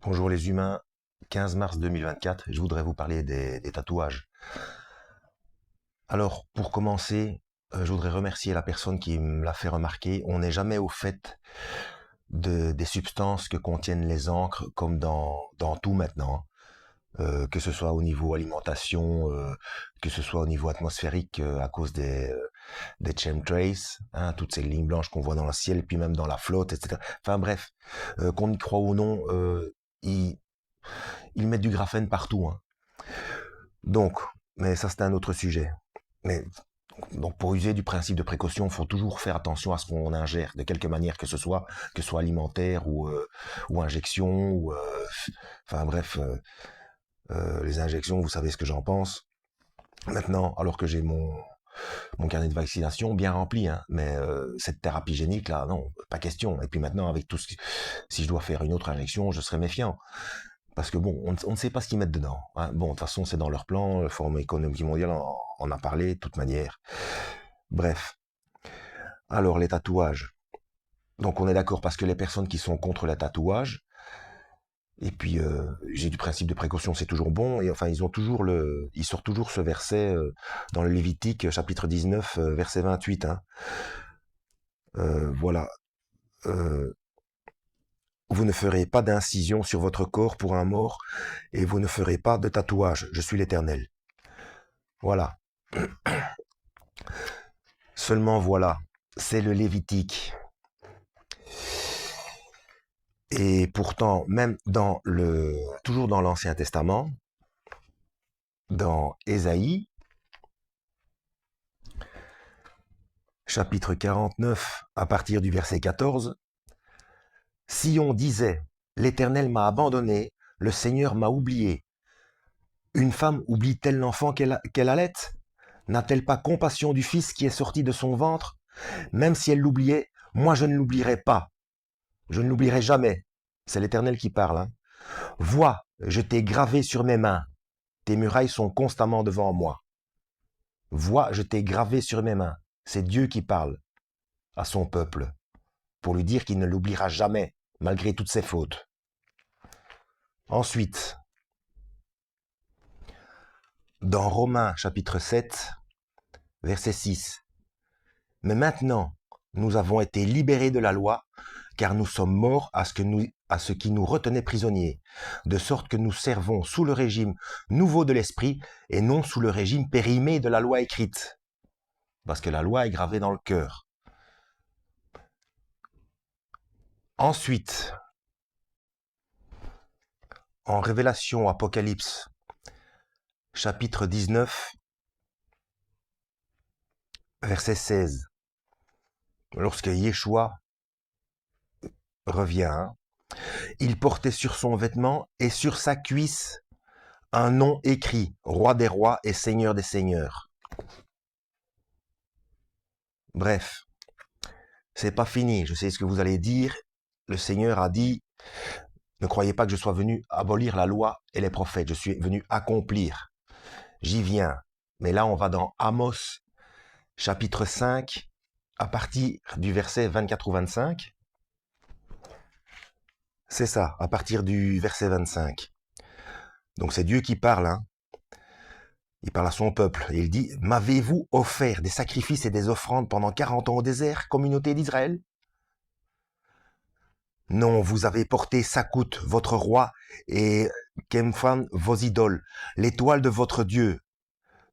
Bonjour les humains, 15 mars 2024, je voudrais vous parler des tatouages. Alors, pour commencer, je voudrais remercier la personne qui me l'a fait remarquer. On n'est jamais au fait des substances que contiennent les encres, comme dans tout maintenant. Que ce soit au niveau alimentation, que ce soit au niveau atmosphérique à cause des chemtrails, hein, toutes ces lignes blanches qu'on voit dans le ciel, puis même dans la flotte, etc. Enfin bref, qu'on y croit ou non, ils, ils mettent du graphène partout, hein. Donc, mais ça c'est un autre sujet. Mais donc pour user du principe de précaution, il faut toujours faire attention à ce qu'on ingère, de quelque manière que ce soit alimentaire ou injection, enfin bref, les injections, vous savez ce que j'en pense. Maintenant, alors que j'ai mon carnet de vaccination bien rempli, hein, mais cette thérapie génique là, non, pas question. Et puis maintenant, avec tout si je dois faire une autre injection, je serai méfiant. Parce que bon, on ne sait pas ce qu'ils mettent dedans, hein. Bon, de toute façon, c'est dans leur plan, le Forum économique mondial en a parlé, de toute manière. Bref. Alors, les tatouages. Donc, on est d'accord parce que les personnes qui sont contre les tatouages, et puis j'ai du principe de précaution, c'est toujours bon, et enfin, ils sortent toujours ce verset dans le Lévitique, chapitre 19, verset 28, hein. Voilà. Euh, vous ne ferez pas d'incision sur votre corps pour un mort, et vous ne ferez pas de tatouage. Je suis l'Éternel. Voilà. Seulement voilà, c'est le Lévitique. Et pourtant, même toujours dans l'Ancien Testament, dans Ésaïe, chapitre 49, à partir du verset 14, si on disait, l'Éternel m'a abandonné, le Seigneur m'a oublié, une femme oublie-t-elle l'enfant qu'elle allait? N'a-t-elle pas compassion du fils qui est sorti de son ventre? Même si elle l'oubliait, moi je ne l'oublierai pas. Je ne l'oublierai jamais. C'est l'Éternel qui parle, hein. Vois, je t'ai gravé sur mes mains. Tes murailles sont constamment devant moi. Vois, je t'ai gravé sur mes mains. C'est Dieu qui parle à son peuple pour lui dire qu'il ne l'oubliera jamais, malgré toutes ses fautes. Ensuite, dans Romains chapitre 7, verset 6, mais maintenant, nous avons été libérés de la loi, car nous sommes morts à ce qui nous retenait prisonniers, de sorte que nous servons sous le régime nouveau de l'esprit et non sous le régime périmé de la loi écrite. Parce que la loi est gravée dans le cœur. Ensuite, en Révélation Apocalypse, chapitre 19, verset 16, lorsque Yeshua revient, hein, il portait sur son vêtement et sur sa cuisse un nom écrit, Roi des rois et Seigneur des seigneurs. Bref, c'est pas fini, je sais ce que vous allez dire. Le Seigneur a dit, ne croyez pas que je sois venu abolir la loi et les prophètes, je suis venu accomplir. J'y viens. Mais là, on va dans Amos, chapitre 5, à partir du verset 24 ou 25. C'est ça, à partir du verset 25. Donc c'est Dieu qui parle, hein. Il parle à son peuple et il dit, m'avez-vous offert des sacrifices et des offrandes pendant 40 ans au désert, communauté d'Israël? Non, vous avez porté Sakout, votre roi, et Kemphan, vos idoles, l'étoile de votre Dieu,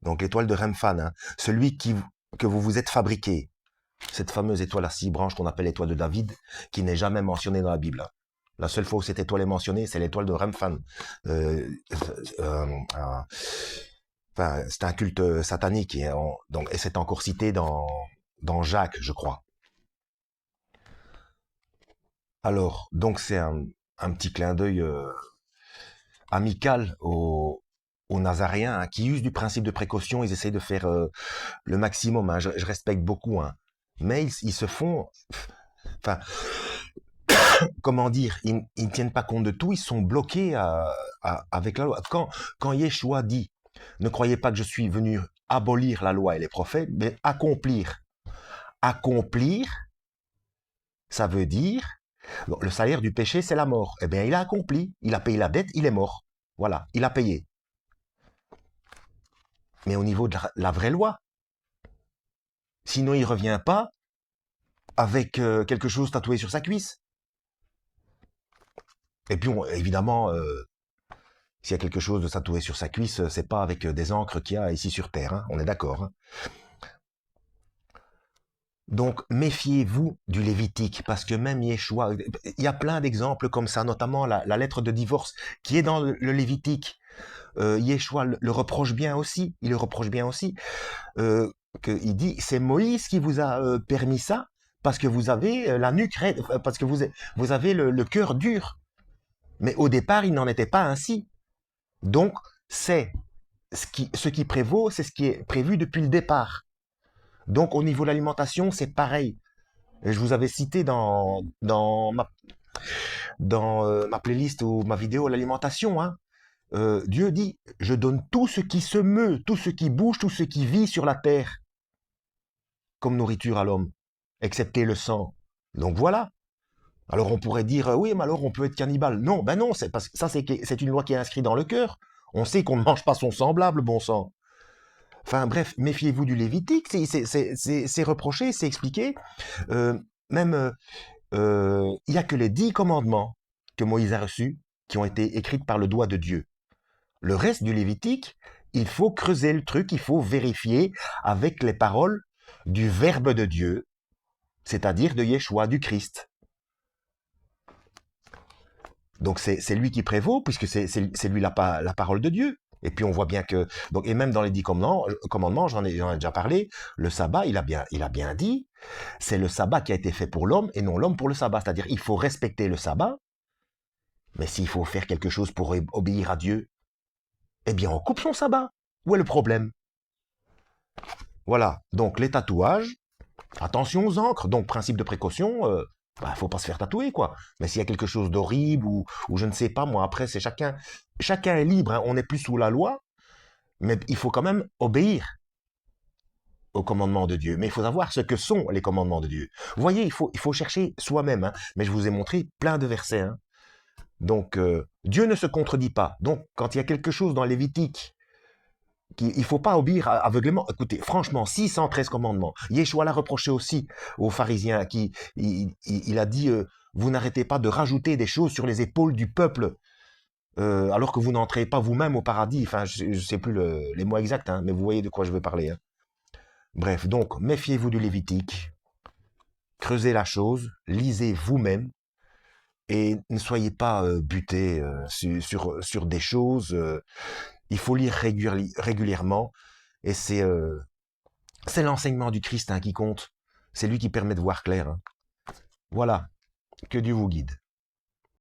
donc l'étoile de Remphan, hein, que vous vous êtes fabriqué. Cette fameuse étoile à 6 branches qu'on appelle l'étoile de David, qui n'est jamais mentionnée dans la Bible. La seule fois où cette étoile est mentionnée, c'est l'étoile de Remphan. Euh, enfin, c'est un culte satanique, et c'est encore cité dans Jacques, je crois. Alors, donc c'est un petit clin d'œil amical aux Nazaréens, hein, qui usent du principe de précaution. Ils essayent de faire le maximum, hein. Je respecte beaucoup, hein. Mais ils se font, enfin, comment dire, ils ne tiennent pas compte de tout. Ils sont bloqués avec la loi. Quand Yeshua dit, ne croyez pas que je suis venu abolir la loi et les prophètes, mais accomplir. Accomplir, ça veut dire Donc, le salaire du péché, c'est la mort. Eh bien, il a accompli. Il a payé la dette, il est mort. Voilà, il a payé. Mais au niveau de la vraie loi, sinon il revient pas avec quelque chose tatoué sur sa cuisse. Et puis, évidemment, s'il y a quelque chose de tatoué sur sa cuisse, c'est pas avec des encres qu'il y a ici sur Terre. Hein, on est d'accord. Hein. Donc, méfiez-vous du Lévitique, parce que même Yeshua, il y a plein d'exemples comme ça, notamment la lettre de divorce qui est dans le Lévitique. Yeshua le reproche bien aussi, il le reproche bien aussi, il dit, c'est Moïse qui vous a permis ça, parce que vous avez la nuque raide, parce que vous avez le cœur dur. Mais au départ, il n'en était pas ainsi. Donc, c'est ce qui prévaut, c'est ce qui est prévu depuis le départ. Donc, au niveau de l'alimentation, c'est pareil. Et je vous avais cité dans ma playlist ou ma vidéo l'alimentation. Hein. Dieu dit, je donne tout ce qui se meut, tout ce qui bouge, tout ce qui vit sur la terre comme nourriture à l'homme, excepté le sang. Donc voilà. Alors on pourrait dire, oui, mais alors on peut être cannibale. Non, ben non, c'est parce que ça c'est une loi qui est inscrite dans le cœur. On sait qu'on ne mange pas son semblable, bon sang. Enfin bref, méfiez-vous du Lévitique, c'est reproché, c'est expliqué. Euh, même, il n'y a que les 10 commandements que Moïse a reçus qui ont été écrits par le doigt de Dieu. Le reste du Lévitique, il faut creuser le truc, il faut vérifier avec les paroles du Verbe de Dieu, c'est-à-dire de Yeshua, du Christ. Donc c'est lui qui prévaut, puisque c'est lui la parole de Dieu. Et puis on voit bien que, donc, et même dans les 10 commandements, j'en ai déjà parlé, le sabbat, il a bien dit, c'est le sabbat qui a été fait pour l'homme et non l'homme pour le sabbat. C'est-à-dire, il faut respecter le sabbat, mais s'il faut faire quelque chose pour obéir à Dieu, eh bien on coupe son sabbat. Où est le problème? Voilà, donc les tatouages, attention aux encres, donc principe de précaution, faut pas se faire tatouer, quoi. Mais s'il y a quelque chose d'horrible ou je ne sais pas, moi, après, c'est chacun est libre, hein, on n'est plus sous la loi, mais il faut quand même obéir aux commandements de Dieu. Mais il faut savoir ce que sont les commandements de Dieu. Vous voyez, il faut chercher soi-même, hein, mais je vous ai montré plein de versets, hein. Donc, Dieu ne se contredit pas. Donc, quand il y a quelque chose dans Lévitique il ne faut pas obéir aveuglément. Écoutez, franchement, 613 commandements. Yeshua l'a reproché aussi aux pharisiens qui, il a dit, vous n'arrêtez pas de rajouter des choses sur les épaules du peuple, alors que vous n'entrez pas vous-même au paradis. Enfin, je ne sais plus les mots exacts, hein, mais vous voyez de quoi je veux parler. Hein. Bref, donc, méfiez-vous du Lévitique, creusez la chose, lisez vous-même, et ne soyez pas butés sur des choses. Il faut lire régulièrement, et c'est l'enseignement du Christ hein, qui compte. C'est lui qui permet de voir clair. Hein. Voilà, que Dieu vous guide.